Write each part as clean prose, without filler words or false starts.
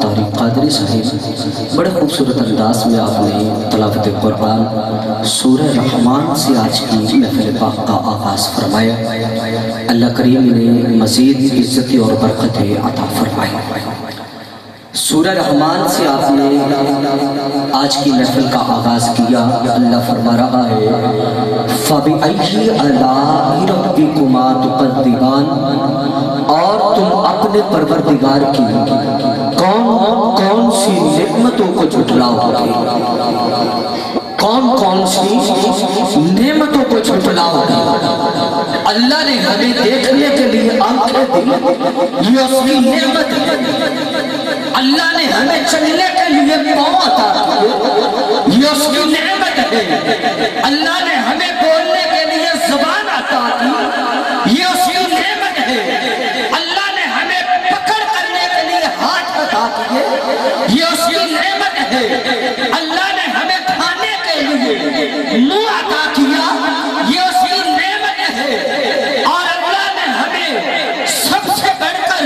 طارق قادری صاحب بڑے خوبصورت انداز میں آپ نے تلاوت قرآن سورہ رحمان سے آج کی محفل پاک کا آغاز فرمایا۔ اللہ کریم نے مزید عزت اور برکتیں عطا فرمائی۔ سورہ رحمان سے آپ نے آج کی محفل کا آغاز کیا۔ اللہ فرما رہا ہے فَبِأَيِّ آلَاءِ رَبِّكُمَا تُكَذِّبَانِ، اور تم اپنے پروردگار کی کون سی نعمتوں کو جھٹلاؤ گے، کون سی نعمتوں کو جھٹلاؤ گے۔ اللہ نے ہمیں دیکھنے کے لیے آنکھیں دی، یہ اس کی نعمت ہے۔ اللہ نے ہمیں چلنے کے لیے پاؤں عطا کیے، یہ اس کی نعمت ہے۔ اللہ نے ہمیں بولنے کے لیے زبان عطا کی، یہ اس کی نعمت ہے۔ اللہ نے ہمیں پکڑ کرنے کے لیے ہاتھ عطا کیے، یہ اس کی نعمت ہے۔ اللہ نے ہمیں کھانے کے لیے منہ عطا کیا، یہ اس کی نعمت ہے۔ اور اللہ نے ہمیں سب سے بڑھ کر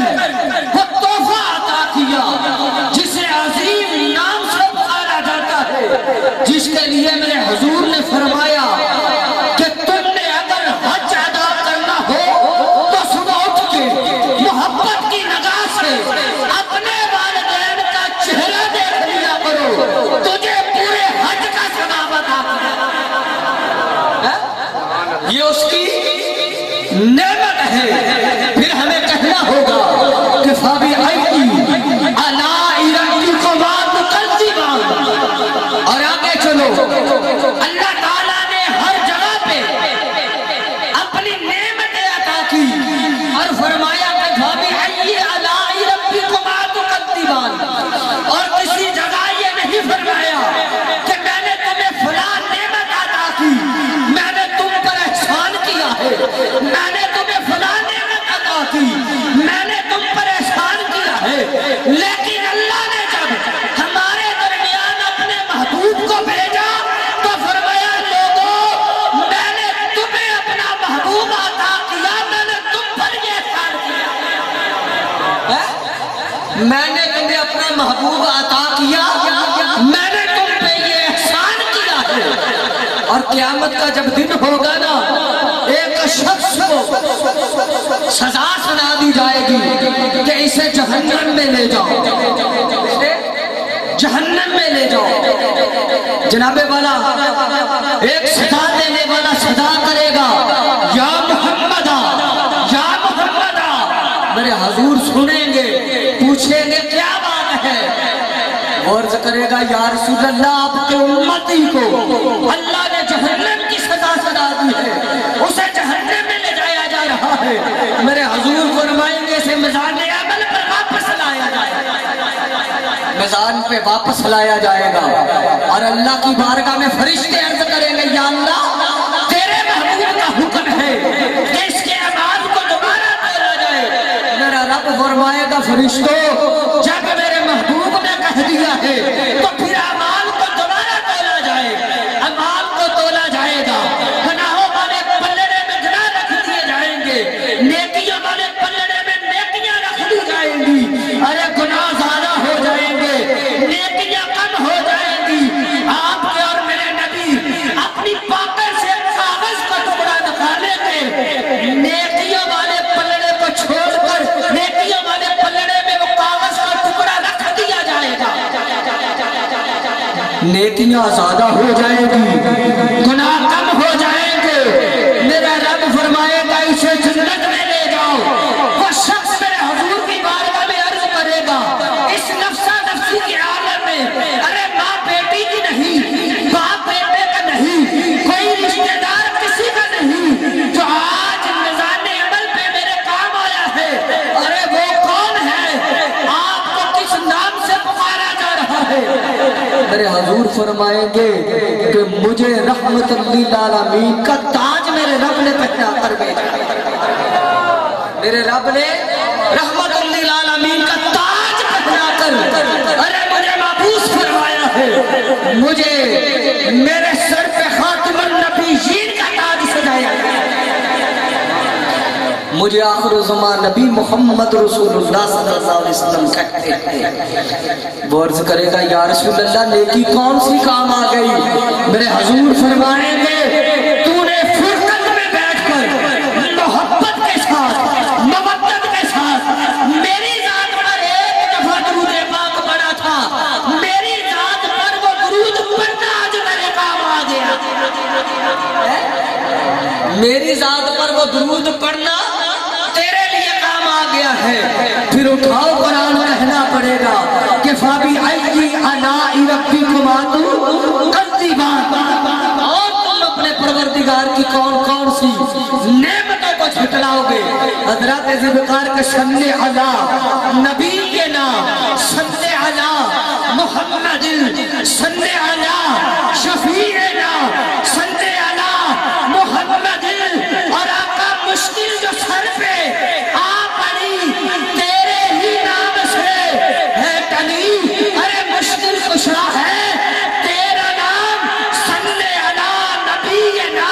وہ تحفہ عطا کیا جسے عظیم نام سے پکارا جاتا ہے، جس کے لیے میرے حضور نے فرمایا کہ تم نے اگر حج ادا کرنا ہو تو صبح اٹھ کے محبت کی نگاہ سے اپنے والدین کا چہرہ دیکھ لیا کرو، تجھے پورے حج کا ثواب عطا کرے۔ یہ اس کی نعمت ہے۔ پھر ہمیں کہنا ہوگا کہ فَبِأَيِّ آلَاءِ رَبِّكُمَا تُكَذِّبَانِ، اور آگے چلو۔ اللہ تعالیٰ نے ہر جگہ پہ اپنی نعمتیں عطا کی اور فرمایا کہ فَبِأَيِّ آلَاءِ رَبِّكُمَا تُكَذِّبَانِ، اور کسی جگہ یہ نہیں فرمایا کہ میں نے تمہیں فلاں نعمت عطا کی، میں نے تم پر احسان کیا ہے، میں نے تمہیں فلاں نعمت عطا کی، میں نے تم پر احسان کیا ہے۔ لیکن اللہ نے جب ہمارے درمیان اپنے محبوب کو بھیجا تو فرمایا لوگوں میں نے تمہیں اپنا محبوب عطا کیا، میں نے تم پر یہ احسان کیا، میں نے تمہیں اپنا محبوب عطا کیا، میں نے تم پہ یہ احسان کیا ہے۔ اور قیامت کا جب دن ہوگا نا، ایک شخص کو سزا سنا دی جائے گی کہ اسے جہنم میں لے جاؤ، جہنم میں لے جاؤ۔ جناب والا ایک صدا دینے والا صدا کرے گا یا محمد یا محمد، میرے حضور سنیں گے، پوچھیں گے کیا بات ہے، عرض کرے گا یا رسول اللہ آپ کے امتی کو اللہ نے جہنم کی سزا سنا دی ہے، اسے جہنم میں لے جایا جا رہا ہے۔ میرے حضور فرمائیں گے اسے میزان عمل پر واپس لایا جائے گا، میزان پہ واپس لایا جائے گا، اور اللہ کی بارگاہ میں فرشتے عرض کریں گے یا اللہ تیرے محبوب کا حکم ہے کہ اس کے اعمال کو دوبارہ تولا جائے۔ میرا رب فرمائے گا فرشتوں جب میرے محبوب نے کہہ دیا ہے تو پھر اعمال کو دوبارہ تولا جائے، اعمال کو تولا جائے گا، گناہوں والے پلڑے میں گناہ رکھ دیے جائیں گے، نیکیوں والے پلڑے میں نیکیاں رکھ دی جائیں گی۔ ارے گناہ زیادہ ہو جائیں گے، نیکیاں کم ہو جائیں گی۔ آپ کے اور میرے نبی اپنی پاکٹ سے کاغذ کا ٹکڑا نکالیں گے، نیکیوں والے پلڑے کو چھوڑ کر نیکیوں والے پلڑے میں وہ کاغذ کا ٹکڑا رکھ دیا جائے گا، نیکیاں زیادہ ہو جائیں گی، گناہ کم ہو جائیں گے۔ میرا رب فرمائے گا اسے جنت میں لے جاؤ۔ وہ شخص میرے حضور کی بارگاہ میں عرض کرے گا اس نفسا نفسی کے عالم میں، ارے ماں بیٹی کی نہیں، باپ بیٹے کا نہیں، کوئی رشتہ دار کسی کا نہیں، جو آج میزان عمل پہ میرے کام آیا ہے، ارے وہ کون ہے، آپ کو کس نام سے پکارا جا رہا ہے۔ میرے حضور فرمائیں گے کہ مجھے رحمت للعالمین کا تاج میرے رب نے پہنا کر بھیجا، میرے رب نے رحمت للعالمین کا تاج پہنا کر، ارے مجھے محبوس فرمایا ہے، مجھے میرے سر پہ خاتم النبیین کا تاج سجایا ہے۔ مجھے آخر زمان نبی محمد رسول اللہ صلی اللہ علیہ وسلم کہتے ہیں۔ وہ عرض کرے گا یا رسول اللہ نیکی کون سی کام آ گئی؟ میرے حضور فرمائیں گے تو نے فرقت میں بیٹھ کر محبت کے ساتھ مودت کے ساتھ میری ذات پر ایک دفعہ درود پاک پڑھا تھا، میری ذات پر وہ درود پڑھنا آج میرے کام آ گیا۔ میری ذات پر وہ درود پڑھنا تیرے لیے کام آ گیا ہے۔ پھر اٹھاؤ قرآن کہنا پڑے گا کہ فابی ای آلاء ربکما تکذبان، اور تم اپنے پروردگار کی کون کون سی نعمتوں کو جھٹلاؤ گے۔ حضرات ذوالفقار کا صلی علی نبی کے نام، صلی علی محمد، صلی علی شفیعنا، صلی علی محمد، اور آقا مشکل جو سر پہ آ پڑی تیرے ہی نام سے ہے ٹلی، ارے مشکل کشا ہے تیرا نام، صلی علی نبینا،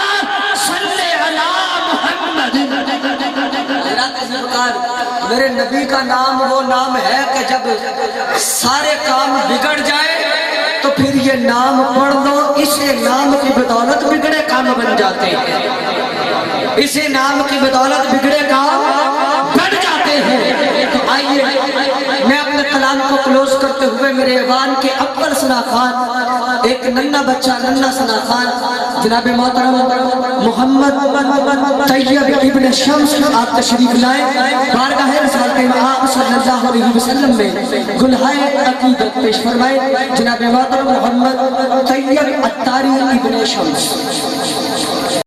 صلی علی محمد۔ میرے نبی کا نام وہ نام ہے کہ جب سارے کام بگڑ جائے تو پھر یہ نام پڑھ لو، اسے نام کی بدولت بگڑے کام بن جاتے ہیں، اسے نام کی بدولت بگڑے کام بن جاتے ہیں۔ تو آئیے میں اپنے کلام کو کلوز کرتے ہوئے میرے ایوان کے اول ثنا خان، ایک ننھا بچہ ننھا ثنا خان جناب محترم محمد طیب ابن شمس آپ تشریف لائیں، بارگاہ رسالت آقا صلی اللہ علیہ وسلم میں گلہائے عقیدت پیش فرمائیں۔ جناب محترم محمد طیب اتاری ابن شمس۔